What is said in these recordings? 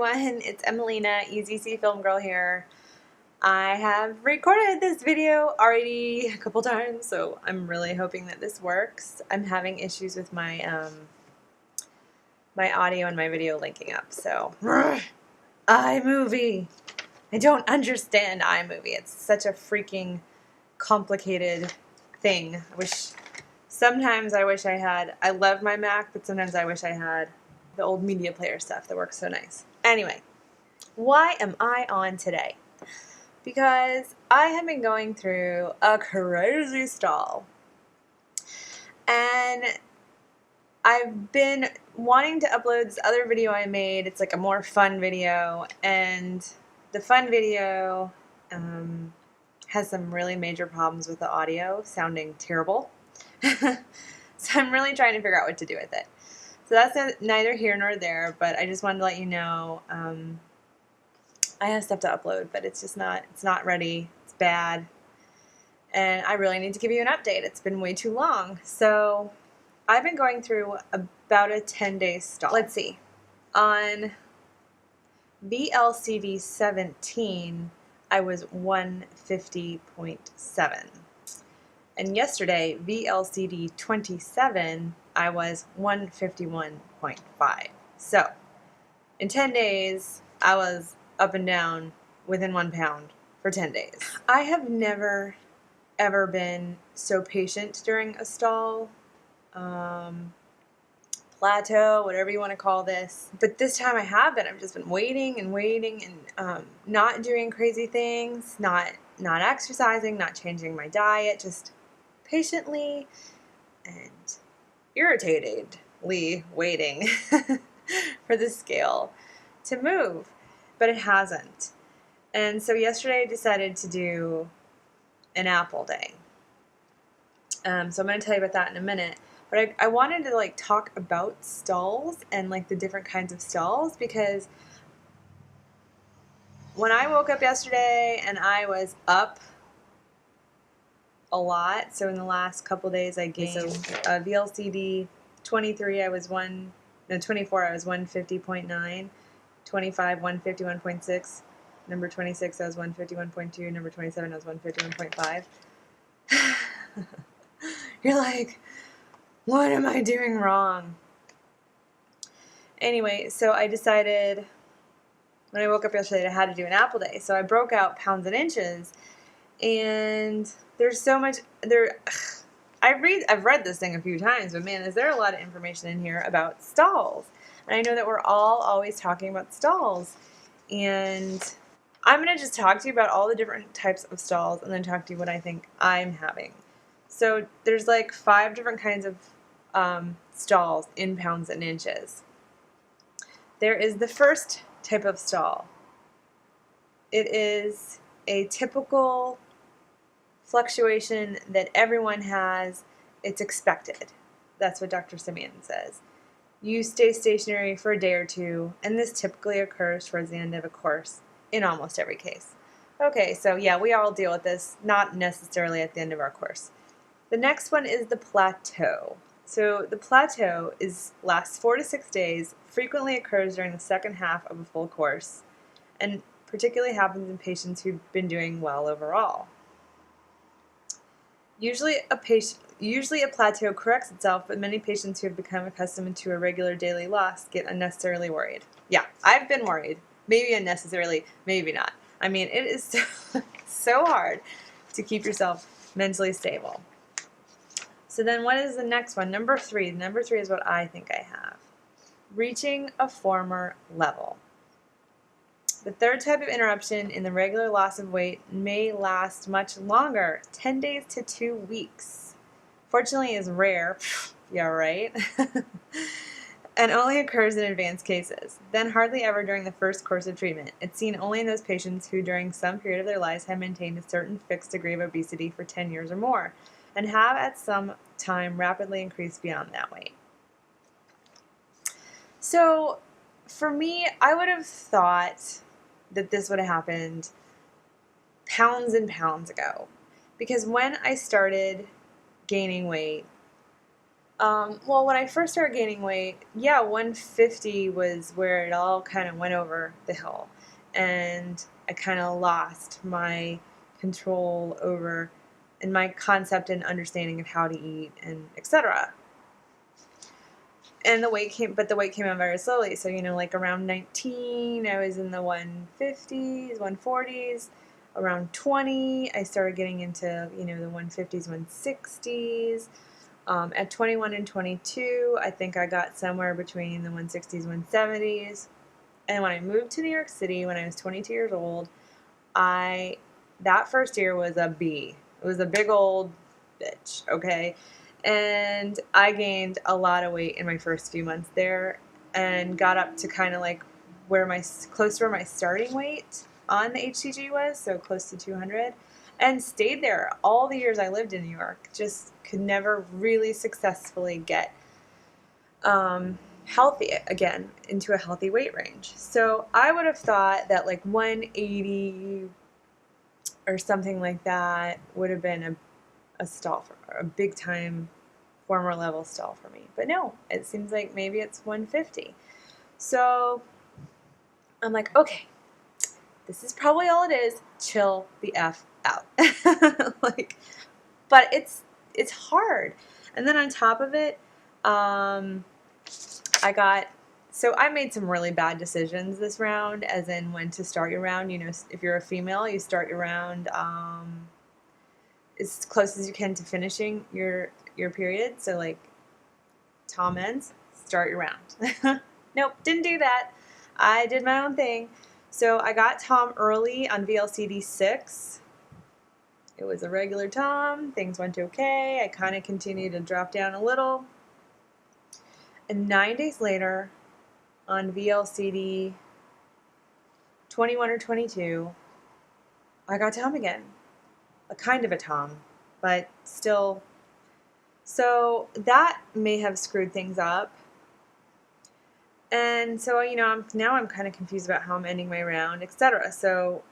everyone, it's Emelina, EZC Film Girl here. I have recorded this video already a couple times, so I'm really hoping that this works. I'm having issues with my my audio and my video linking up, so iMovie. I don't understand iMovie. It's such a freaking complicated thing. Sometimes I wish I had, I love my Mac, but sometimes I wish I had the old media player stuff that works so nice. Anyway, why am I on today? Because I have been going through a crazy stall. And I've been wanting to upload this other video I made. It's like a more fun video. And the fun video has some really major problems with the audio, sounding terrible. So I'm really trying to figure out what to do with it. So that's neither here nor there, but I just wanted to let you know I have stuff to upload, but it's not ready. It's bad. And I really need to give you an update. It's been way too long. So I've been going through about a 10-day stall. Let's see. On VLCD 17, I was 150.7. And yesterday, VLCD 27, I was 151.5. So, in 10 days, I was up and down within 1 pound for 10 days. I have never, ever been so patient during a stall, plateau, whatever you want to call this. But this time I have been. I've just been waiting and not doing crazy things, not exercising, not changing my diet, just patiently and irritatedly waiting for the scale to move, but it hasn't. And so yesterday I decided to do an apple day. So I'm going to tell you about that in a minute. But I wanted to talk about stalls and the different kinds of stalls, because when I woke up yesterday and I was up a lot, so in the last couple days I gained VLCD 23 I was 24 I was 150.9, 25 151.6, number 26 I was 151.2, number 27 I was 151.5. You're like, what am I doing wrong? Anyway, so I decided when I woke up yesterday I had to do an apple day, so I broke out pounds and inches. And there's so much there. I've read this thing a few times, but man, is there a lot of information in here about stalls. And I know that we're all always talking about stalls. And I'm going to just talk to you about all the different types of stalls and then talk to you what I think I'm having. So there's 5 different kinds of stalls in pounds and inches. There is the first type of stall. It is a typical fluctuation that everyone has. It's expected. That's what Dr. Simeon says. You stay stationary for a day or two, and this typically occurs towards the end of a course in almost every case. Okay, so yeah, we all deal with this, not necessarily at the end of our course. The next one is the plateau. So the plateau lasts 4 to 6 days, frequently occurs during the second half of a full course, and particularly happens in patients who've been doing well overall. Usually a plateau corrects itself, but many patients who have become accustomed to a regular daily loss get unnecessarily worried. Yeah, I've been worried. Maybe unnecessarily, maybe not. I mean, it is so hard to keep yourself mentally stable. So then what is the next one? Number 3. Number 3 is what I think I have. Reaching a former level. The third type of interruption in the regular loss of weight may last much longer, 10 days to 2 weeks. Fortunately, is rare, yeah, right? And only occurs in advanced cases, then hardly ever during the first course of treatment. It's seen only in those patients who during some period of their lives have maintained a certain fixed degree of obesity for 10 years or more, and have at some time rapidly increased beyond that weight. So, for me, I would have thought that this would have happened pounds and pounds ago. Because when I started gaining weight, Well, when I first started gaining weight, yeah, 150 was where it all kind of went over the hill. And I kind of lost my control over and my concept and understanding of how to eat and etc. And the weight came on very slowly. So, like around 19, I was in the 150s, 140s. Around 20, I started getting into, the 150s, 160s. At 21 and 22, I think I got somewhere between the 160s, 170s. And when I moved to New York City when I was 22 years old, that first year was a B. It was a big old bitch, okay? And I gained a lot of weight in my first few months there and got up to kind of like close to where my starting weight on the HCG was, so close to 200, and stayed there all the years I lived in New York. Just could never really successfully get healthy again, into a healthy weight range. So I would have thought that like 180 or something like that would have been a stall a big time former level stall for me. But no, it seems like maybe it's 150. So I'm like, okay, this is probably all it is. Chill the F out. But it's hard. And then on top of it, I made some really bad decisions this round, as in when to start your round. If you're a female, you start your round as close as you can to finishing your period. So like Tom ends, start your round. Nope, didn't do that. I did my own thing. So I got Tom early on VLCD 6. It was a regular Tom. Things went okay. I kind of continued to drop down a little. And 9 days later, on VLCD 21 or 22, I got Tom again. A kind of a Tom, but still. So that may have screwed things up. And so, I'm kind of confused about how I'm ending my round, etc. So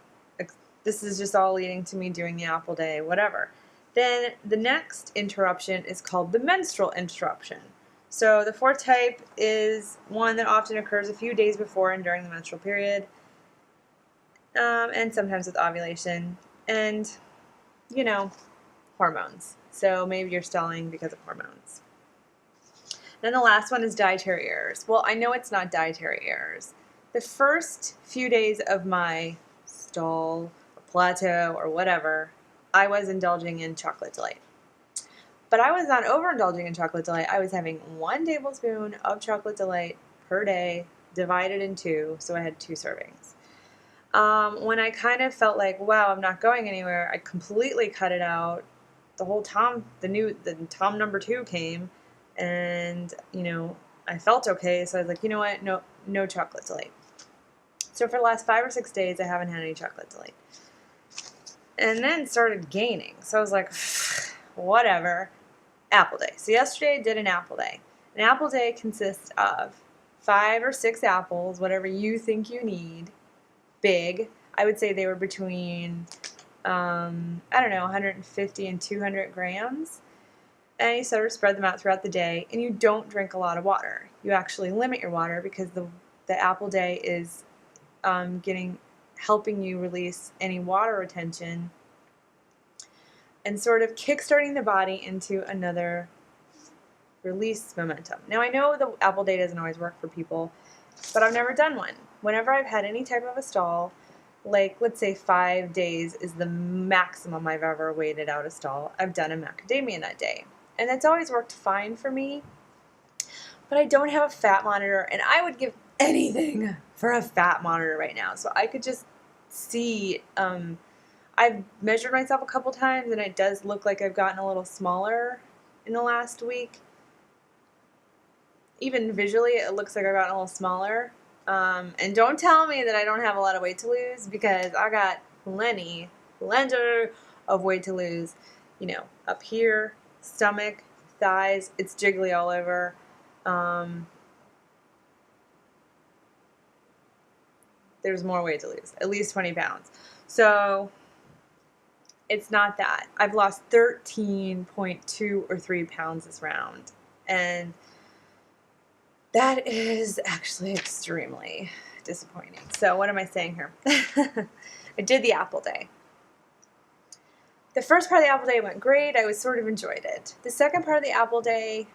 this is just all leading to me doing the apple day, whatever. Then the next interruption is called the menstrual interruption. So the fourth type is one that often occurs a few days before and during the menstrual period, and sometimes with ovulation, and, hormones. So maybe you're stalling because of hormones. Then the last one is dietary errors. Well, I know it's not dietary errors. The first few days of my stall or plateau or whatever, I was indulging in chocolate delight. But I was not overindulging in chocolate delight. I was having 1 tablespoon of chocolate delight per day, divided in 2, so I had 2 servings. When I kind of felt like, wow, I'm not going anywhere, I completely cut it out. The whole Tom, the Tom number 2 came, and, I felt okay, so I was like, you know what, no chocolate delight. So for the last 5 or 6 days, I haven't had any chocolate delight. And then started gaining, so I was like, whatever. Apple day. So yesterday I did an apple day. An apple day consists of 5 or 6 apples, whatever you think you need, big. I would say they were between, 150 and 200 grams. And you sort of spread them out throughout the day, and you don't drink a lot of water. You actually limit your water because the apple day is helping you release any water retention and sort of kickstarting the body into another release momentum. Now, I know the apple day doesn't always work for people, but I've never done one. Whenever I've had any type of a stall, like let's say 5 days is the maximum I've ever waited out a stall, I've done a macadamia nut day. And that's always worked fine for me, but I don't have a fat monitor, and I would give anything for a fat monitor right now. So I could just see, I've measured myself a couple times, and it does look like I've gotten a little smaller in the last week. Even visually, it looks like I've gotten a little smaller. And don't tell me that I don't have a lot of weight to lose, because I got plenty of weight to lose. Up here, stomach, thighs, it's jiggly all over. There's more weight to lose, at least 20 pounds. So it's not that. I've lost 13.2 or 3 pounds this round, And that is actually extremely disappointing. So what am I saying here? I did the Apple Day. The first part of the Apple Day went great. I sort of enjoyed it. The second part of the Apple Day,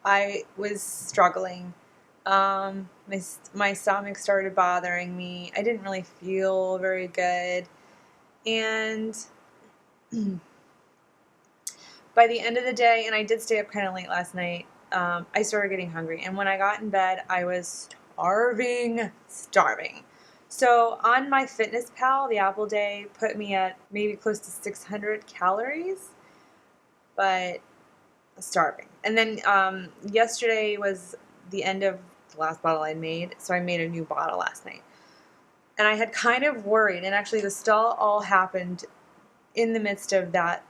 I was struggling. My stomach started bothering me. I didn't really feel very good. And by the end of the day, and I did stay up kind of late last night, I started getting hungry. And when I got in bed, I was starving. So on my Fitness Pal, the Apple Day put me at maybe close to 600 calories, but starving. And then yesterday was the end of the last bottle I made, so I made a new bottle last night. And I had kind of worried, and actually the stall all happened in the midst of that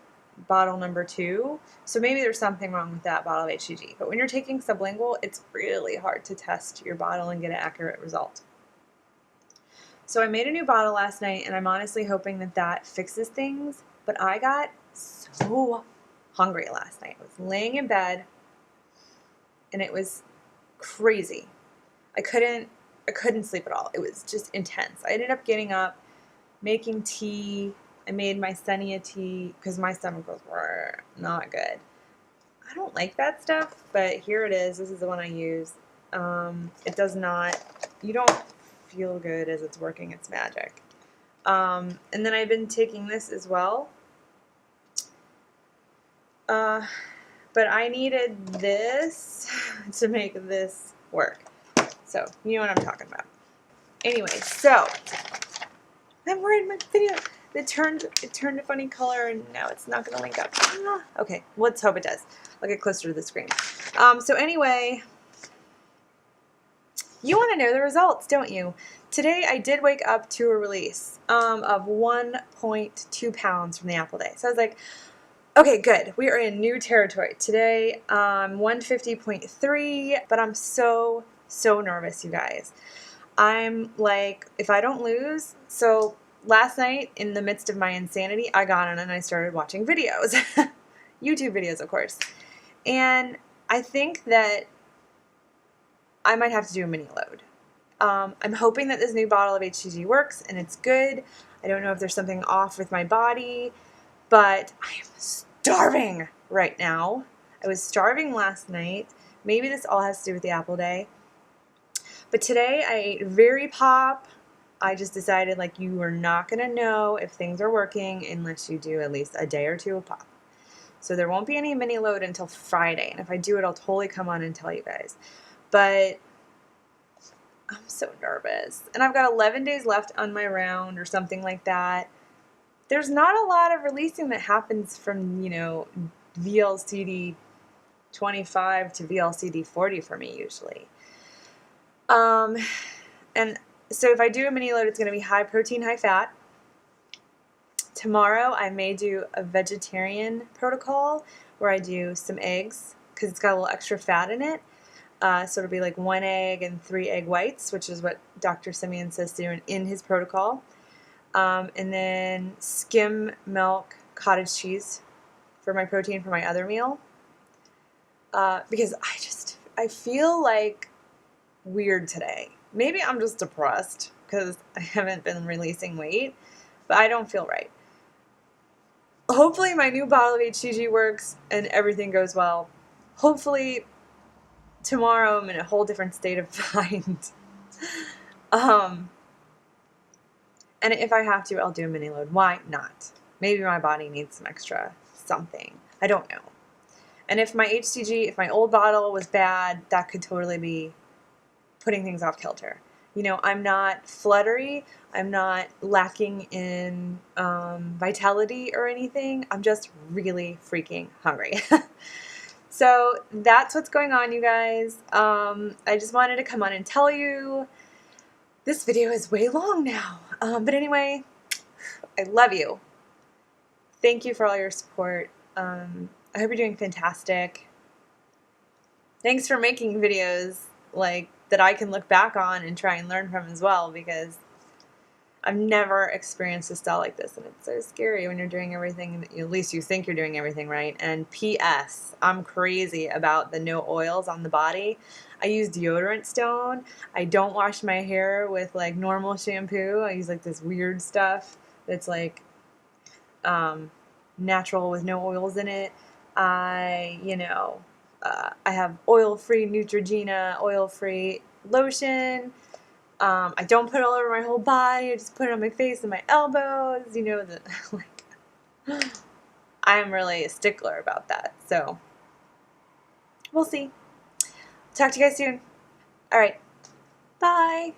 bottle number 2, so maybe there's something wrong with that bottle of HCG. But when you're taking sublingual, it's really hard to test your bottle and get an accurate result. So I made a new bottle last night, and I'm honestly hoping that that fixes things, but I got so hungry last night. I was laying in bed, and it was crazy. I couldn't sleep at all. It was just intense. I ended up getting up, making tea. I made my Sunny a tea because my stomach were not good. I don't like that stuff, but here it is. This is the one I use. It does not, you don't feel good as it's working its magic. And then I've been taking this as well. But I needed this to make this work. So, you know what I'm talking about. Anyway, so I'm worried my video, it turned a funny color and now it's not going to link up. Okay, let's hope it does. I'll get closer to the screen. So anyway, you want to know the results, don't you? Today I did wake up to a release of 1.2 pounds from the Apple Day. So I was like, okay, good. We are in new territory. Today, 150.3, but I'm so nervous, you guys. I'm like, if I don't lose, so last night, in the midst of my insanity, I got on and I started watching videos. YouTube videos, of course. And I think that I might have to do a mini load. I'm hoping that this new bottle of HCG works and it's good. I don't know if there's something off with my body, but I am starving right now. I was starving last night. Maybe this all has to do with the Apple Day. But today I ate very pop. I just decided, like, you are not going to know if things are working unless you do at least a day or two of pop. So there won't be any mini load until Friday. And if I do it, I'll totally come on and tell you guys. But I'm so nervous. And I've got 11 days left on my round or something like that. There's not a lot of releasing that happens from, you know, VLCD 25 to VLCD 40 for me usually. And so if I do a mini load, it's going to be high protein, high fat. Tomorrow I may do a vegetarian protocol where I do some eggs because it's got a little extra fat in it. So it'll be like 1 egg and 3 egg whites, which is what Dr. Simeon says to do in his protocol. And then skim milk cottage cheese for my protein for my other meal. Because I feel like weird today. Maybe I'm just depressed because I haven't been releasing weight, but I don't feel right. Hopefully my new bottle of HCG works and everything goes well. Hopefully tomorrow I'm in a whole different state of mind. And if I have to, I'll do a mini load. Why not? Maybe my body needs some extra something. I don't know. And if my HCG, if my old bottle was bad, that could totally be putting things off kilter. You know, I'm not fluttery. I'm not lacking in vitality or anything. I'm just really freaking hungry. So that's what's going on, you guys. I just wanted to come on and tell you. This video is way long now. But anyway, I love you. Thank you for all your support. I hope you're doing fantastic. Thanks for making videos like that I can look back on and try and learn from as well, because I've never experienced a stall like this, and it's so scary when you're doing everything, at least you think you're doing everything right. And P.S. I'm crazy about the no oils on the body. I use deodorant stone. I don't wash my hair with like normal shampoo. I use like this weird stuff that's like natural with no oils in it. I have oil-free Neutrogena, oil-free lotion. I don't put it all over my whole body. I just put it on my face and my elbows. Like, I'm really a stickler about that. So, we'll see. Talk to you guys soon. All right. Bye.